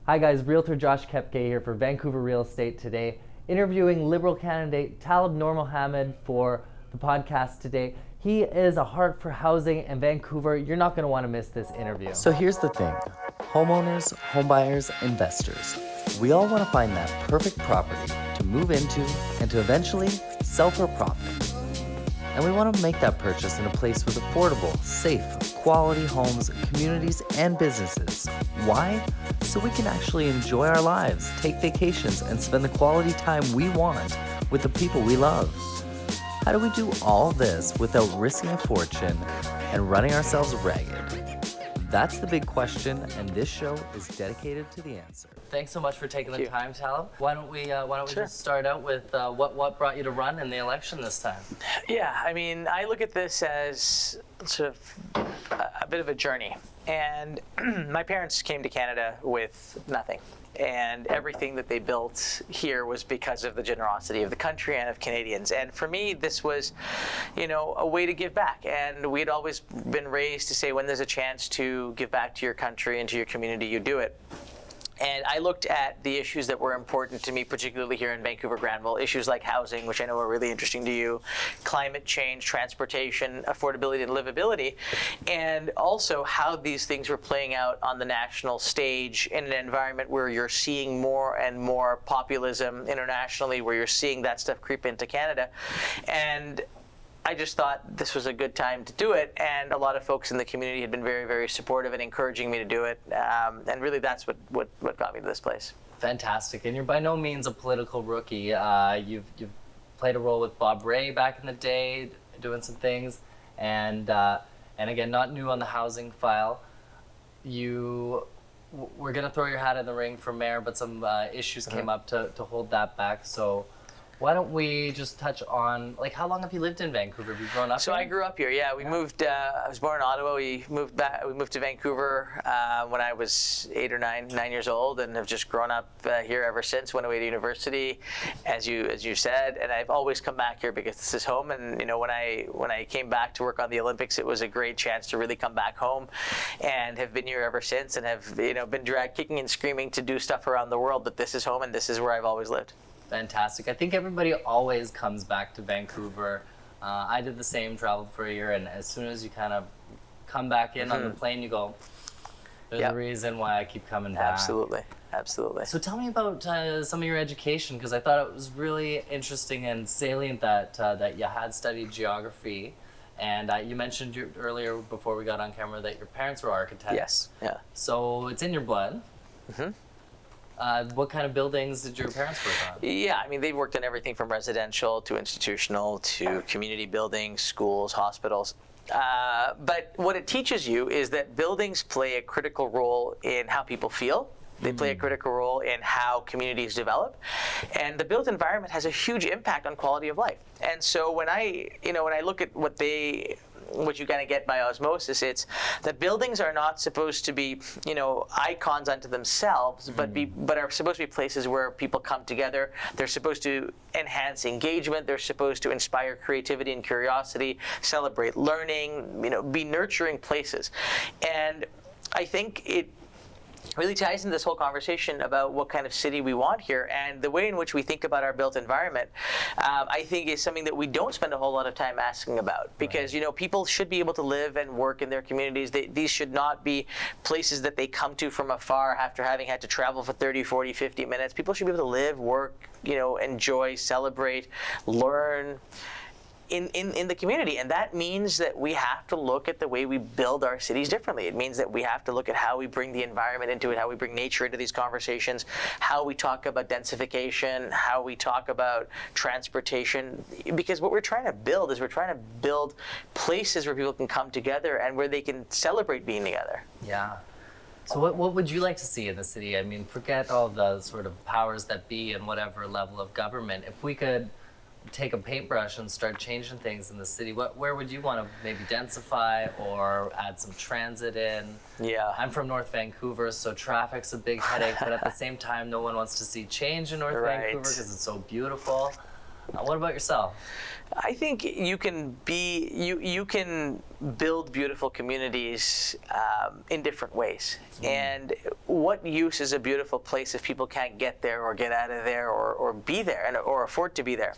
Hi guys, Realtor Josh Kepke here for Vancouver Real Estate today, interviewing Liberal candidate Taleeb Noormohamed for the podcast today. He is a heart for housing in Vancouver. You're not going to want to miss this interview. So here's the thing. Homeowners, homebuyers, investors, we all want to find that perfect property to move into and to eventually sell for a profit. And we want to make that purchase in a place with affordable, safe, quality homes, communities, and businesses. Why? So we can actually enjoy our lives, take vacations, and spend the quality time we want with the people we love. How do we do all this without risking a fortune and running ourselves ragged? That's the big question, and this show is dedicated to the answer. Thanks so much for taking the time, Taleeb. Why don't we just start out with what brought you to run in the election this time? Yeah, I mean, I look at this as sort of a bit of a journey. And my parents came to Canada with nothing. And everything that they built here was because of the generosity of the country and of Canadians. And for me, this was, a way to give back. And we'd always been raised to say, when there's a chance to give back to your country and to your community, you do it. And I looked at the issues that were important to me, particularly here in Vancouver Granville, issues like housing, which I know are really interesting to you, climate change, transportation, affordability and livability, and also how these things were playing out on the national stage in an environment where you're seeing more and more populism internationally, where you're seeing that stuff creep into Canada. And I just thought this was a good time to do it, and a lot of folks in the community had been very, very supportive and encouraging me to do it, and really that's what got me to this place. Fantastic, and you're by no means a political rookie. You've played a role with Bob Ray back in the day, doing some things, and again, not new on the housing file. You were going to throw your hat in the ring for mayor, but some issues came up to hold that back, so why don't we just touch on, how long have you lived in Vancouver? Have you grown up here? So I grew up here, yeah. We moved, I was born in Ottawa. We moved to Vancouver when I was 8 or 9 years old, and have just grown up here ever since. Went away to university, as you said, and I've always come back here because this is home. And when I came back to work on the Olympics, it was a great chance to really come back home, and have been here ever since, and have been dragged kicking and screaming to do stuff around the world. But this is home, and this is where I've always lived. Fantastic. I think everybody always comes back to Vancouver. I did the same, traveled for a year, and as soon as you kind of come back in on the plane, you go, there's a reason why I keep coming back. Absolutely. So tell me about some of your education, because I thought it was really interesting and salient that you had studied geography. And you mentioned earlier, before we got on camera, that your parents were architects. Yes. Yeah. So it's in your blood. Mm-hmm. What kind of buildings did your parents work on? Yeah, I mean, they worked on everything from residential to institutional to community buildings, schools, hospitals. But what it teaches you is that buildings play a critical role in how people feel. They play a critical role in how communities develop, and the built environment has a huge impact on quality of life. And so when I look at what you kind of get by osmosis, it's that buildings are not supposed to be, icons unto themselves, but are supposed to be places where people come together. They're supposed to enhance engagement. They're supposed to inspire creativity and curiosity, celebrate learning, be nurturing places. And I think it really ties into this whole conversation about what kind of city we want here, and the way in which we think about our built environment, I think is something that we don't spend a whole lot of time asking about, because people should be able to live and work in their communities. These should not be places that they come to from afar after having had to travel for 30, 40, 50 minutes. People should be able to live, work, enjoy, celebrate, learn in the community. And that means that we have to look at the way we build our cities differently. It means that we have to look at how we bring the environment into it, how we bring nature into these conversations, how we talk about densification, how we talk about transportation. Because what we're trying to build is places where people can come together and where they can celebrate being together. Yeah. So what would you like to see in the city? I mean, forget all the sort of powers that be and whatever level of government. If we could take a paintbrush and start changing things in the city, where would you want to maybe densify or add some transit in? Yeah. I'm from North Vancouver, so traffic's a big headache, but at the same time, no one wants to see change in North Vancouver because it's so beautiful. What about yourself? I think you can build beautiful communities in different ways. And what use is a beautiful place if people can't get there or get out of there or be there or afford to be there?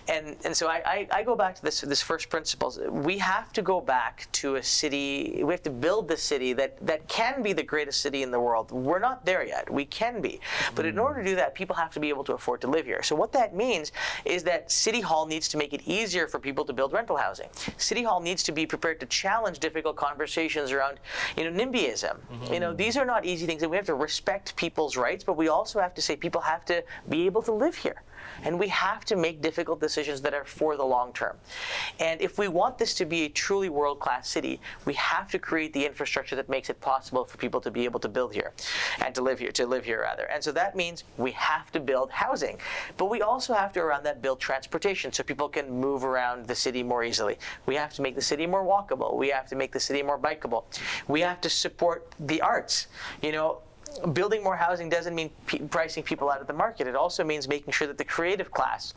And so I go back to this first principles. We have to go back to a city. We have to build the city that can be the greatest city in the world. We're not there yet. We can be. But in order to do that, people have to be able to afford to live here. So what that means is that City Hall needs to make it easier for people to build rental housing. City Hall needs to be prepared to challenge difficult conversations around, NIMBYism. These are not easy things, and we have to respect people's rights, but we also have to say people have to be able to live here. And we have to make difficult decisions that are for the long term. And if we want this to be a truly world-class city, we have to create the infrastructure that makes it possible for people to be able to build here and to live here rather. And so that means we have to build housing, but we also have to around that build transportation so people can move around the city more easily. We have to make the city more walkable. We have to make the city more bikeable. We have to support the arts. Building more housing doesn't mean pricing people out of the market. It also means making sure that the creative class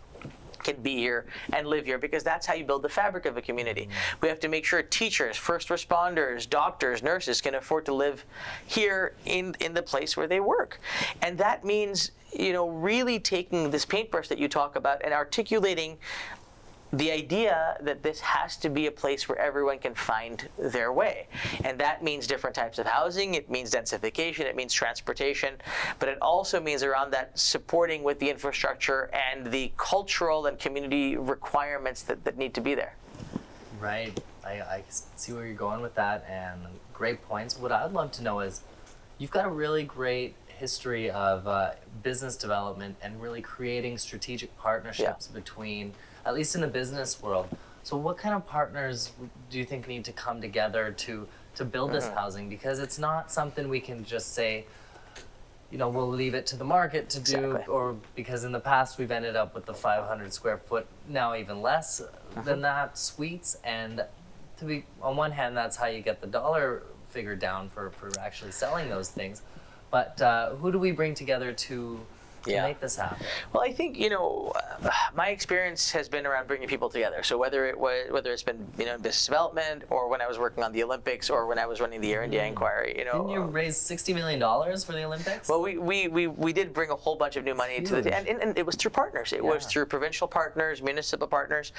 can be here and live here, because that's how you build the fabric of a community. We have to make sure teachers, first responders, doctors, nurses can afford to live here in the place where they work. And that means, really taking this paintbrush that you talk about and articulating the idea that this has to be a place where everyone can find their way. And that means different types of housing, it means densification, it means transportation, but it also means around that supporting with the infrastructure and the cultural and community requirements that need to be there. Right. I see where you're going with that, and great points. What I'd love to know is, you've got a really great history of business development and really creating strategic partnerships between, at least in the business world. So what kind of partners do you think need to come together to build this housing? Because it's not something we can just say, we'll leave it to the market to do, or because in the past we've ended up with the 500 square foot, now even less than that, suites. And to be, on one hand, that's how you get the dollar figure down for actually selling those things. But who do we bring together to make this happen? Well, I think my experience has been around bringing people together. So whether it's been in business development, or when I was working on the Olympics, or when I was running the Air India inquiry, Didn't you raise $60 million for the Olympics? Well, we did bring a whole bunch of new money to the and it was through partners. It was through provincial partners, municipal partners,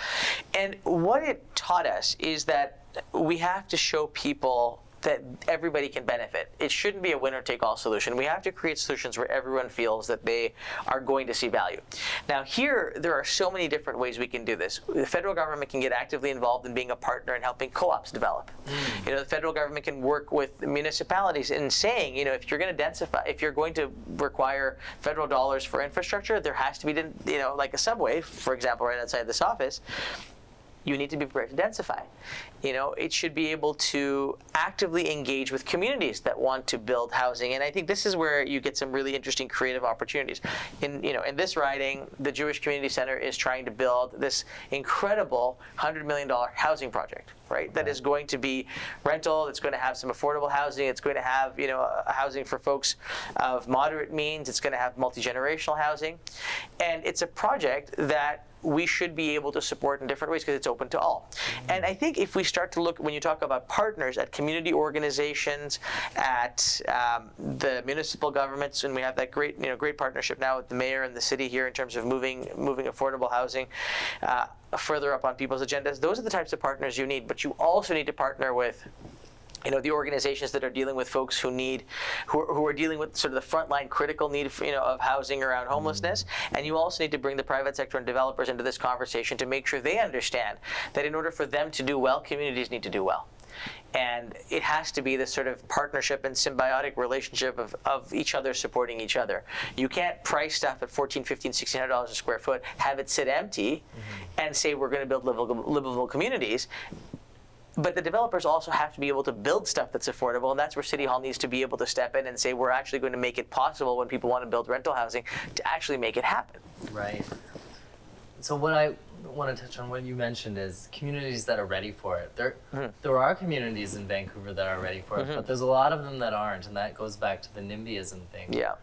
and what it taught us is that we have to show people that everybody can benefit. It shouldn't be a winner-take-all solution. We have to create solutions where everyone feels that they are going to see value. Now here, there are so many different ways we can do this. The federal government can get actively involved in being a partner and helping co-ops develop. The federal government can work with municipalities in saying, if you're going to densify, if you're going to require federal dollars for infrastructure, there has to be, like a subway, for example, right outside this office. You need to be prepared to densify. It should be able to actively engage with communities that want to build housing. And I think this is where you get some really interesting creative opportunities. In this riding, the Jewish Community Center is trying to build this incredible $100 million housing project, right? That is going to be rental, it's going to have some affordable housing, it's going to have, housing for folks of moderate means, it's going to have multi-generational housing. And it's a project that we should be able to support in different ways because it's open to all. And I think if we start to look, when you talk about partners, at community organizations, at the municipal governments, and we have that great partnership now with the mayor and the city here in terms of moving affordable housing further up on people's agendas, those are the types of partners you need. But you also need to partner with the organizations that are dealing with folks who are dealing with sort of the frontline critical need of housing around homelessness. And you also need to bring the private sector and developers into this conversation to make sure they understand that in order for them to do well, communities need to do well. And it has to be this sort of partnership and symbiotic relationship of each other supporting each other. You can't price stuff at $1,400, $1,500, $1,600 a square foot, have it sit empty, and say we're going to build livable communities. But the developers also have to be able to build stuff that's affordable, and that's where City Hall needs to be able to step in and say we're actually going to make it possible when people want to build rental housing to actually make it happen. Right. So what I want to touch on, what you mentioned, is communities that are ready for it. There are communities in Vancouver that are ready for it, but there's a lot of them that aren't, and that goes back to the NIMBYism thing. Yeah.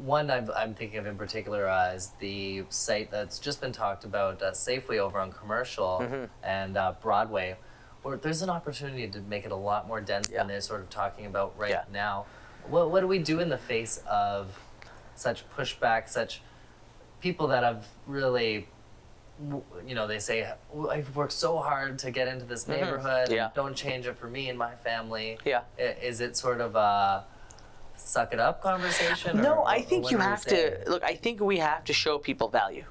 one I'm thinking of in particular is the site that's just been talked about, Safeway over on Commercial and Broadway, where there's an opportunity to make it a lot more dense than they're sort of talking about right now. What do we do in the face of such pushback, such people that have really, they say, I've worked so hard to get into this neighborhood, and don't change it for me and my family. Is it sort of a suck it up conversation? No, I think you have to, look, I think we have to show people value.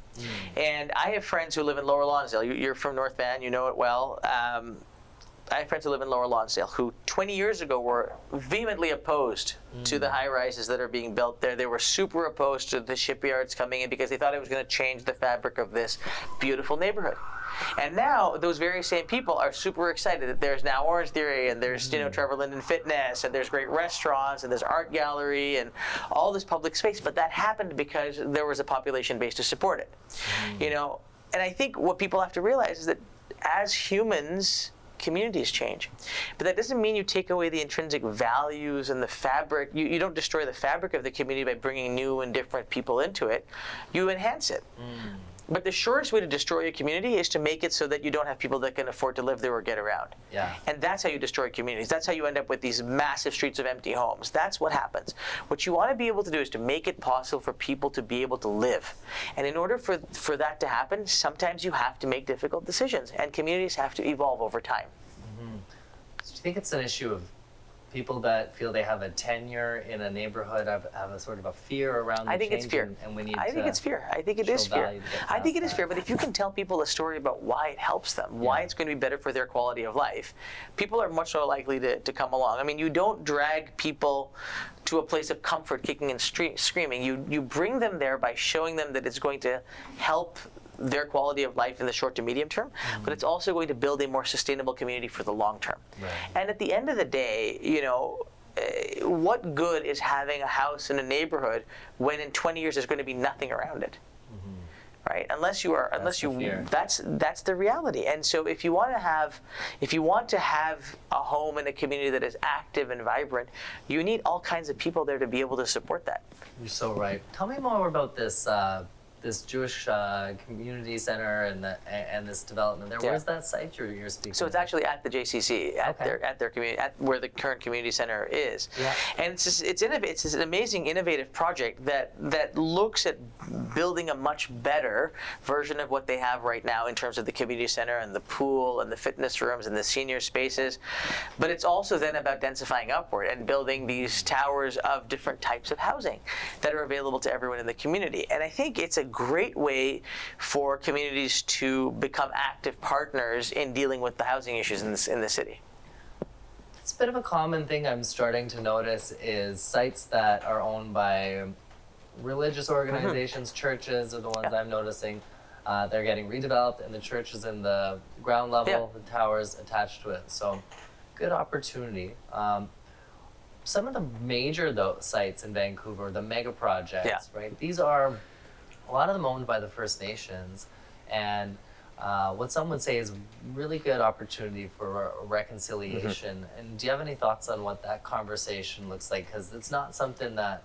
And I have friends who live in Lower Lonsdale. You're from North Van, you know it well. I have friends who live in Lower Lonsdale who 20 years ago were vehemently opposed to the high-rises that are being built there. They were super opposed to the shipyards coming in because they thought it was going to change the fabric of this beautiful neighborhood. And now those very same people are super excited that there's now Orange Theory, and there's Trevor Linden Fitness, and there's great restaurants, and there's art gallery, and all this public space. But that happened because there was a population base to support it. And I think what people have to realize is that as humans, communities change. But that doesn't mean you take away the intrinsic values and the fabric. You don't destroy the fabric of the community by bringing new and different people into it. You enhance it. But the surest way to destroy a community is to make it so that you don't have people that can afford to live there or get around. And that's how you destroy communities. That's how you end up with these massive streets of empty homes. That's what happens. What you want to be able to do is to make it possible for people to be able to live. And in order for that to happen, sometimes you have to make difficult decisions, and communities have to evolve over time. So do you think it's an issue of people that feel they have a tenure in a neighborhood have a sort of a fear around the I think change, it's fear. and we need I think it's fear. I think it is fear. I think it is fear. But But if you can tell people a story about why it helps them, why it's going to be better for their quality of life, people are much more likely to come along. I mean, you don't drag people to a place of comfort kicking and screaming. You bring them there by showing them that it's going to help their quality of life in the short to medium term, but it's also going to build a more sustainable community for the long term. And at the end of the day, what good is having a house in a neighborhood when in 20 years there's going to be nothing around it? Right? That's the reality. And so if you want to have a home in a community that is active and vibrant, you need all kinds of people there to be able to support that. You're so right. Tell me more about this Jewish community center and this development there. Where's that site you're speaking? So it's actually at the JCC, at their community, at where the current community center is. And it's an amazing, innovative project that looks at building a much better version of what they have right now in terms of the community center and the pool and the fitness rooms and the senior spaces. But it's also then about densifying upward and building these towers of different types of housing that are available to everyone in the community. And I think it's a great way for communities to become active partners in dealing with the housing issues in the city. It's a bit of a common thing I'm starting to notice is sites that are owned by religious organizations, churches are the ones I'm noticing. They're getting redeveloped, and the church is in the ground level, the towers attached to it. So good opportunity. Some of the major sites in Vancouver, the mega projects, right? These are a lot of them owned by the First Nations, and what some would say is really good opportunity for reconciliation. And do you have any thoughts on what that conversation looks like? Because it's not something that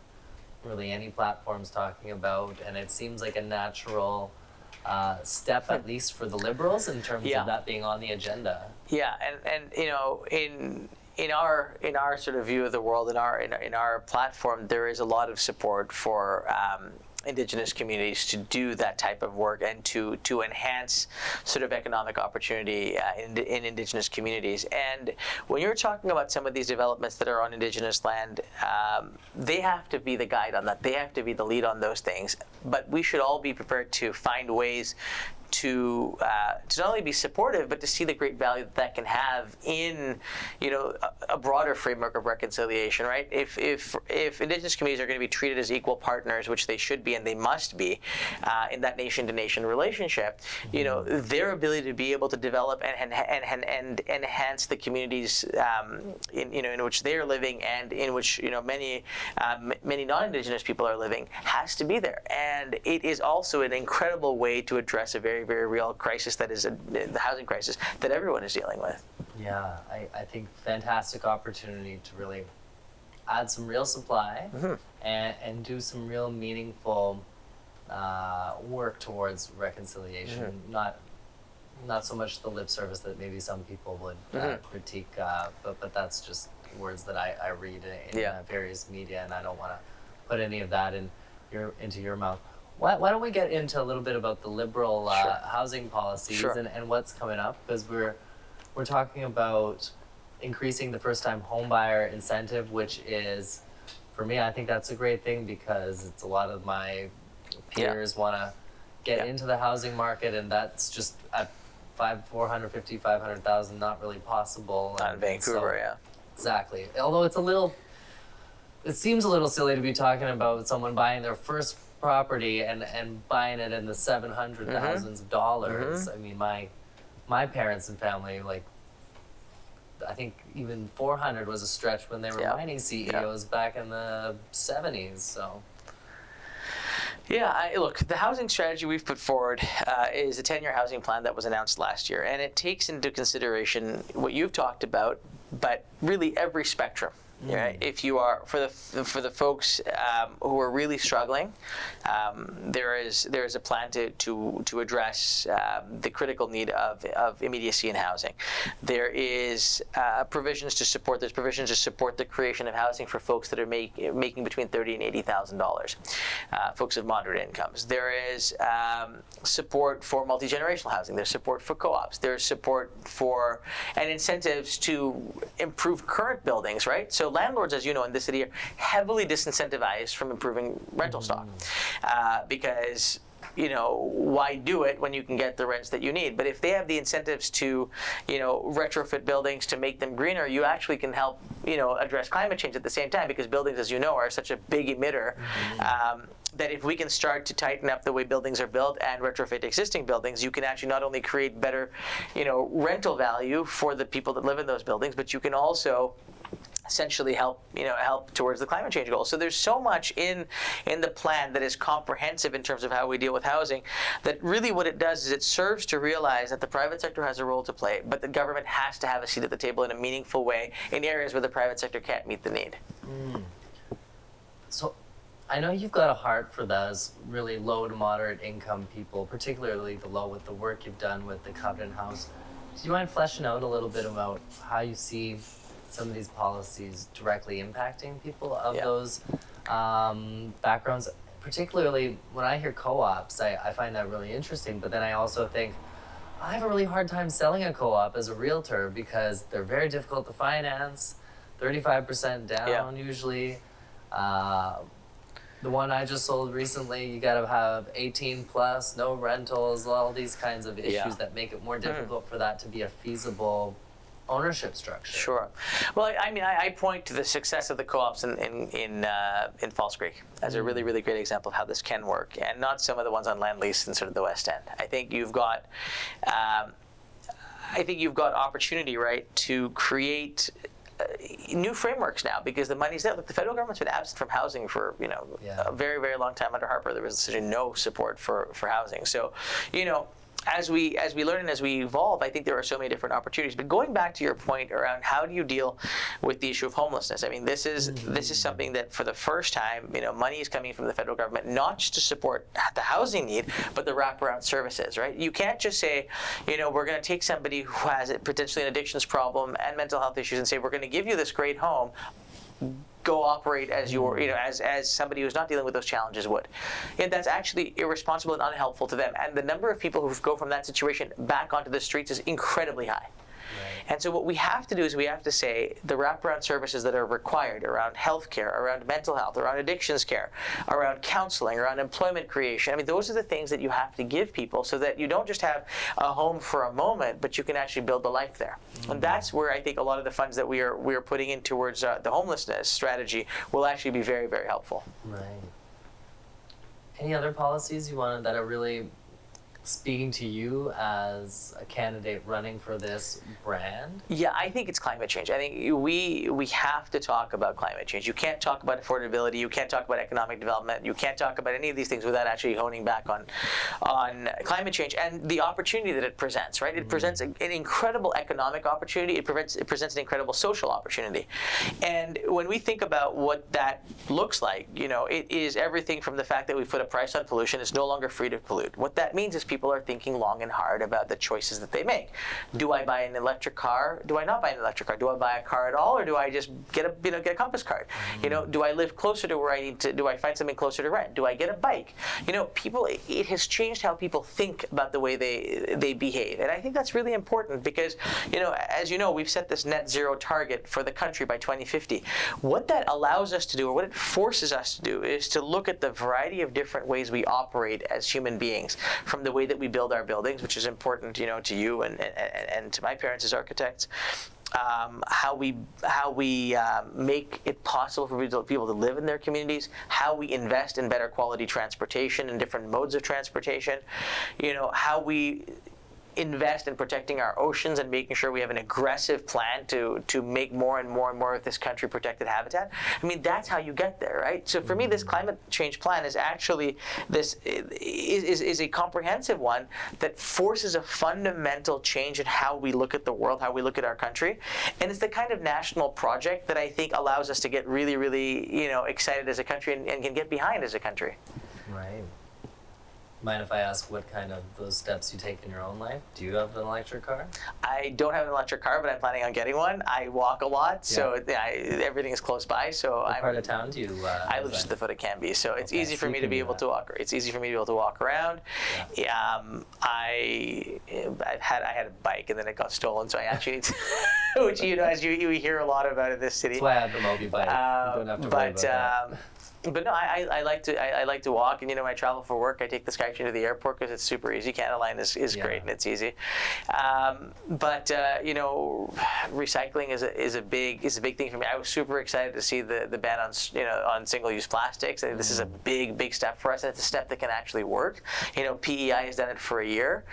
really any platform's talking about, and it seems like a natural step, at least for the Liberals, in terms of that being on the agenda. And in our sort of view of the world, in our platform, there is a lot of support for Indigenous communities to do that type of work and to enhance sort of economic opportunity in Indigenous communities. And when you're talking about some of these developments that are on Indigenous land, they have to be the guide on that. They have to be the lead on those things. But we should all be prepared to find ways to not only be supportive, but to see the great value that can have in, a broader framework of reconciliation, right? If Indigenous communities are going to be treated as equal partners, which they should be and they must be, in that nation-to-nation relationship, their ability to be able to develop and enhance the communities, in which they are living and in which many non-Indigenous people are living has to be there. And it is also an incredible way to address a very, very real crisis that is the housing crisis that everyone is dealing with. Yeah, I think fantastic opportunity to really add some real supply and do some real meaningful work towards reconciliation, not so much the lip service that maybe some people would critique, but that's just words that I read in various media, and I don't want to put any of that into your mouth. Why don't we get into a little bit about the Liberal housing policies and what's coming up, because we're talking about increasing the first-time homebuyer incentive, which is, for me, I think that's a great thing, because it's a lot of my peers want to get into the housing market, and that's just at 500,000, not really possible. Not in Vancouver, Exactly. Although it seems a little silly to be talking about someone buying their first property and buying it in the $700,000s of dollars. I mean, my parents and family, like, I think even 400 was a stretch when they were mining CEOs back in the 70s. So. Yeah, look, the housing strategy we've put forward is a 10-year housing plan that was announced last year, and it takes into consideration what you've talked about, but really every spectrum. Right? If you are for the folks who are really struggling, there is a plan to address the critical need of immediacy in housing. There is provisions to support the creation of housing for folks that are making between $30,000 and $80,000, folks of moderate incomes. There is support for multi-generational housing. There's support for co-ops. There's support for and incentives to improve current buildings. Right? So landlords, as you know, in this city are heavily disincentivized from improving rental stock because, why do it when you can get the rents that you need? But if they have the incentives to, retrofit buildings to make them greener, you actually can help, address climate change at the same time, because buildings, as you know, are such a big emitter that if we can start to tighten up the way buildings are built and retrofit existing buildings, you can actually not only create better, rental value for the people that live in those buildings, but you can also essentially help towards the climate change goals. So there's so much in the plan that is comprehensive in terms of how we deal with housing, that really what it does is it serves to realize that the private sector has a role to play, but the government has to have a seat at the table in a meaningful way in areas where the private sector can't meet the need. So I know you've got a heart for those really low to moderate income people, particularly the low, with the work you've done with the Covenant House. Do you mind fleshing out a little bit about how you see some of these policies directly impacting people of those backgrounds? Particularly when I hear co-ops, I find that really interesting, but then I also think, I have a really hard time selling a co-op as a realtor because they're very difficult to finance, 35% down usually. The one I just sold recently, you gotta have 18 plus, no rentals, all these kinds of issues that make it more difficult for that to be a feasible ownership structure. Sure. Well, I point to the success of the co-ops in False Creek as a really, really great example of how this can work, and not some of the ones on land lease in sort of the West End. I think you've got opportunity, right, to create new frameworks now, because the money's there. Look, the federal government's been absent from housing for a very, very long time. Under Harper, there was essentially no support for housing. So, as we learn and as we evolve, I think there are so many different opportunities. But going back to your point around how do you deal with the issue of homelessness, I mean, this is something that for the first time, money is coming from the federal government, not just to support the housing need, but the wraparound services, right? You can't just say, we're going to take somebody who has potentially an addictions problem and mental health issues and say, we're going to give you this great home, go operate as your, as somebody who's not dealing with those challenges would. And that's actually irresponsible and unhelpful to them. And the number of people who go from that situation back onto the streets is incredibly high. And so what we have to do is we have to say the wraparound services that are required around healthcare, around mental health, around addictions care, around counseling, around employment creation. I mean, those are the things that you have to give people so that you don't just have a home for a moment, but you can actually build a life there. And that's where I think a lot of the funds that we are putting in towards the homelessness strategy will actually be very, very helpful. Right. Any other policies you wanted that are really speaking to you as a candidate running for this brand? Yeah, I think it's climate change. I think we have to talk about climate change. You can't talk about affordability. You can't talk about economic development. You can't talk about any of these things without actually honing back on climate change and the opportunity that it presents. Right? It presents an incredible economic opportunity. It presents an incredible social opportunity. And when we think about what that looks like, it is everything from the fact that we put a price on pollution. It's no longer free to pollute. What that means is people are thinking long and hard about the choices that they make. Do I buy an electric car? Do I not buy an electric car? Do I buy a car at all, or do I just get a compass card? Do I live closer to where I need to? Do I find something closer to rent? Do I get a bike? People. It has changed how people think about the way they behave, and I think that's really important because, as we've set this net zero target for the country by 2050. What that allows us to do, or what it forces us to do, is to look at the variety of different ways we operate as human beings, from the way that we build our buildings, which is important, to you and to my parents as architects. How we make it possible for people to live in their communities, how we invest in better quality transportation and different modes of transportation, how we invest in protecting our oceans and making sure we have an aggressive plan to make more and more and more of this country protected habitat. I mean, that's how you get there, right? So for me, this climate change plan is actually is a comprehensive one that forces a fundamental change in how we look at the world, how we look at our country, and it's the kind of national project that I think allows us to get really, really, excited as a country and can get behind as a country. Right. Mind if I ask what kind of those steps you take in your own life? Do you have an electric car? I don't have an electric car, but I'm planning on getting one. I walk a lot, so everything is close by. So what part of town do you? I live just at the foot of Cambie, so it's easy for me to be able to walk. It's easy for me to be able to walk around. Yeah. I had a bike and then it got stolen, so I actually, which as you hear a lot about in this city. That's why I have the Moby bike. You don't have to worry about that. But no, I like to walk, and when I travel for work, I take the SkyTrain to the airport because it's super easy. Canada Line is great and it's easy. But recycling is a big thing for me. I was super excited to see the ban on single-use plastics. I think this is a big step for us, and it's a step that can actually work. PEI has done it for a year.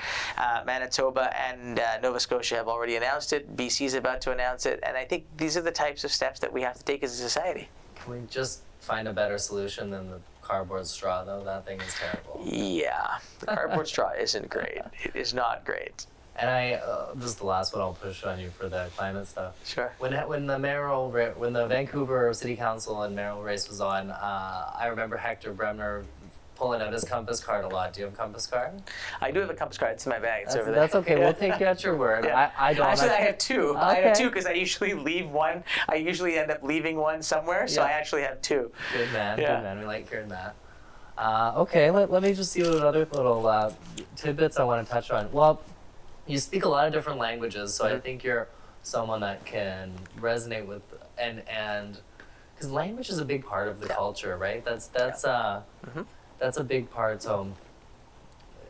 Manitoba and Nova Scotia have already announced it. BC is about to announce it, and I think these are the types of steps that we have to take as a society. Can we just find a better solution than the cardboard straw, though? That thing is terrible. Yeah, the cardboard straw isn't great. It is not great. And this is the last one I'll push on you for the climate stuff. Sure. When the Vancouver City Council and mayoral race was on, I remember Hector Bremner pulling out his compass card a lot. Do you have a compass card? I do have a compass card. It's in my bag. It's over there. That's okay. We'll take you at your word. Yeah. I don't. Actually, I have two. Okay. I have two because I usually leave one. I usually end up leaving one somewhere, so I actually have two. Good man. Yeah. Good man. We like hearing that. Okay. Let me just see what other little tidbits I want to touch on. Well, you speak a lot of different languages, so I think you're someone that can resonate with and because language is a big part of the culture, right? That's a big part, so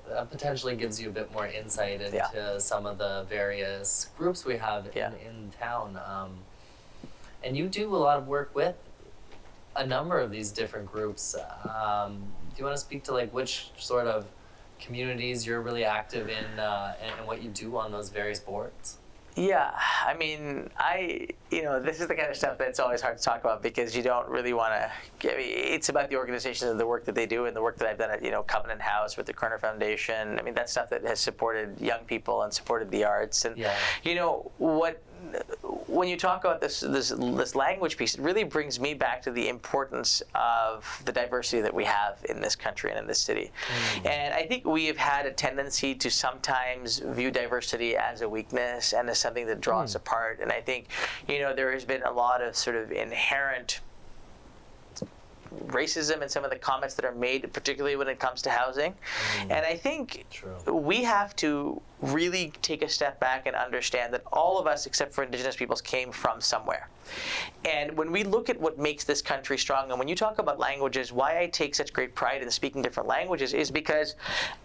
that potentially gives you a bit more insight into some of the various groups we have in town. And you do a lot of work with a number of these different groups. Do you want to speak to which sort of communities you're really active in and what you do on those various boards? Yeah, I mean, this is the kind of stuff that's always hard to talk about because you don't really want to. It's about the organization and the work that they do, and the work that I've done at Covenant House with the Kerner Foundation. I mean, that's stuff that has supported young people and supported the arts. And when you talk about this language piece, it really brings me back to the importance of the diversity that we have in this country and in this city. And I think we have had a tendency to sometimes view diversity as a weakness and as something that draws us apart. And I think, there has been a lot of sort of inherent racism in some of the comments that are made, particularly when it comes to housing. And I think we have to really take a step back and understand that all of us, except for Indigenous peoples, came from somewhere. And when we look at what makes this country strong, and when you talk about languages, why I take such great pride in speaking different languages is because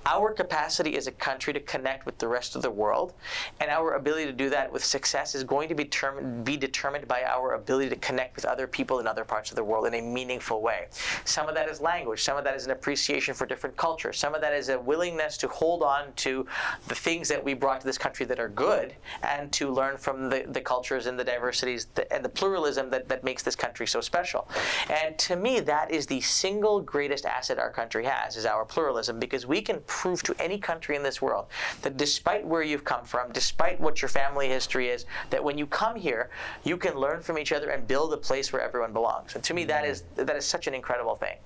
our capacity as a country to connect with the rest of the world, and our ability to do that with success is going to be determined by our ability to connect with other people in other parts of the world in a meaningful way. Some of that is language, some of that is an appreciation for different cultures, some of that is a willingness to hold on to the things that we brought to this country that are good, and to learn from the cultures and the diversities and the pluralism that makes this country so special. And to me, that is the single greatest asset our country has, is our pluralism, because we can prove to any country in this world that despite where you've come from, despite what your family history is, that when you come here, you can learn from each other and build a place where everyone belongs. And to me, that is such an incredible thing.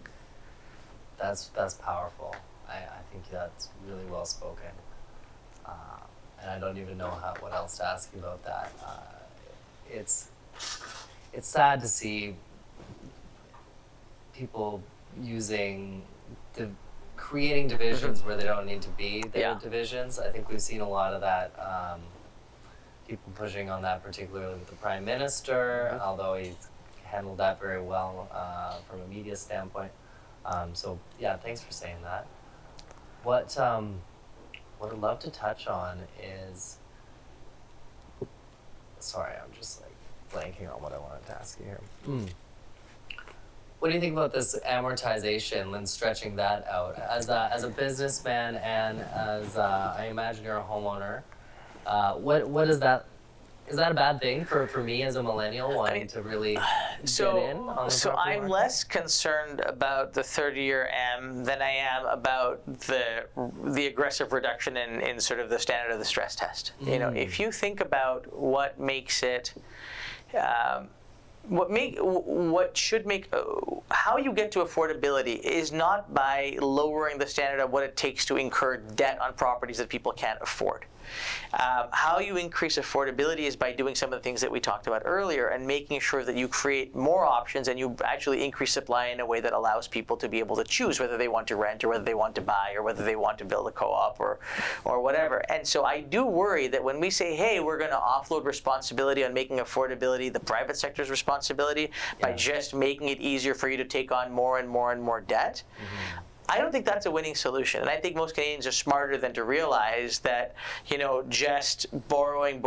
That's powerful. I think that's really well spoken. And I don't even know what else to ask you about that. It's sad to see people creating divisions where they don't need to be there. Divisions. I think we've seen a lot of that. People pushing on that, particularly with the Prime Minister, although he's handled that very well from a media standpoint. So yeah, thanks for saying that. What I'd love to touch on is, sorry, I'm just like blanking on what I wanted to ask you here. What do you think about this amortization and stretching that out? As a businessman and as I imagine you're a homeowner, what is that? Is that a bad thing for me as a millennial wanting to really get in on the So property I'm market? less concerned about the 30-year M than I am about the aggressive reduction in sort of the standard of the stress test. You know, if you think about what makes it, what should make, how you get to affordability is not by lowering the standard of what it takes to incur debt on properties that people can't afford. How you increase affordability is by doing some of the things that we talked about earlier and making sure that you create more options and you actually increase supply in a way that allows people to be able to choose whether they want to rent or whether they want to buy or whether they want to build a co-op or whatever. And so I do worry that when we say, hey, we're going to offload responsibility on making affordability the private sector's responsibility by just making it easier for you to take on more and more and more debt, I don't think that's a winning solution. And I think most Canadians are smarter than to realize that, you know, just borrowing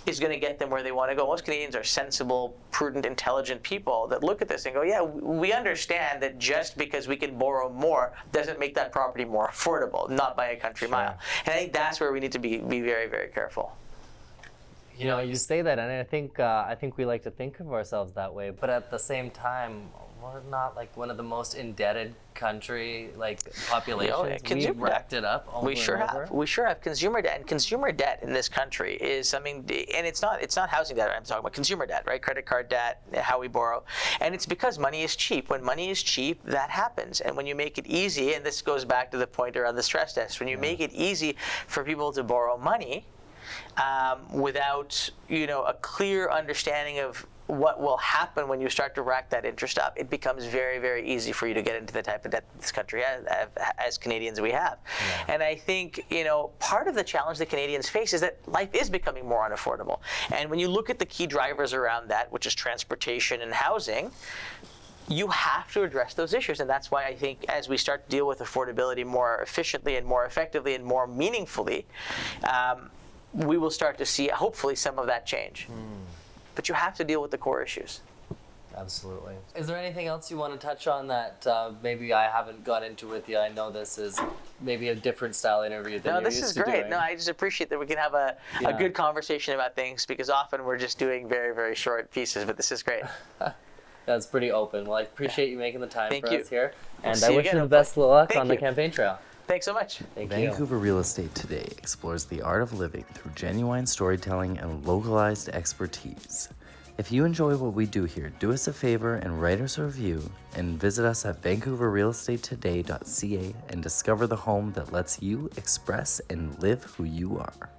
is going to get them where they want to go. Most Canadians are sensible, prudent, intelligent people that look at this and go, yeah, we understand that just because we can borrow more doesn't make that property more affordable, not by a country mile. And I think that's where we need to be very, very careful. You know, you say that, and I think we like to think of ourselves that way, but at the same time, we're not like one of the most indebted country populations. We've racked it up. We sure have consumer debt, and consumer debt in this country is something, and it's not housing debt. I'm talking about consumer debt, right? Credit card debt, how we borrow, and it's because money is cheap. When money is cheap, that happens, and when you make it easy, and this goes back to the pointer on the stress test, when you make it easy for people to borrow money without, you know, a clear understanding of what will happen when you start to rack that interest up, it becomes very, very easy for you to get into the type of debt this country has, as Canadians we have. And I think, you know, part of the challenge that Canadians face is that life is becoming more unaffordable. And when you look at the key drivers around that, which is transportation and housing, you have to address those issues. And that's why I think as we start to deal with affordability more efficiently and more effectively and more meaningfully, we will start to see, hopefully, some of that change. But you have to deal with the core issues. Absolutely. Is there anything else you want to touch on that maybe I haven't got into with you? I know this is maybe a different style interview than you're used to doing. No, this is great. No, I just appreciate that we can have a good conversation about things, because often we're just doing very, very short pieces, but this is great. That's pretty open. Well, I appreciate you making the time for us here. And I wish you the best of luck on the campaign trail. Thanks so much. Vancouver Real Estate Today explores the art of living through genuine storytelling and localized expertise. If you enjoy what we do here, do us a favor and write us a review, and visit us at vancouverrealestatetoday.ca and discover the home that lets you express and live who you are.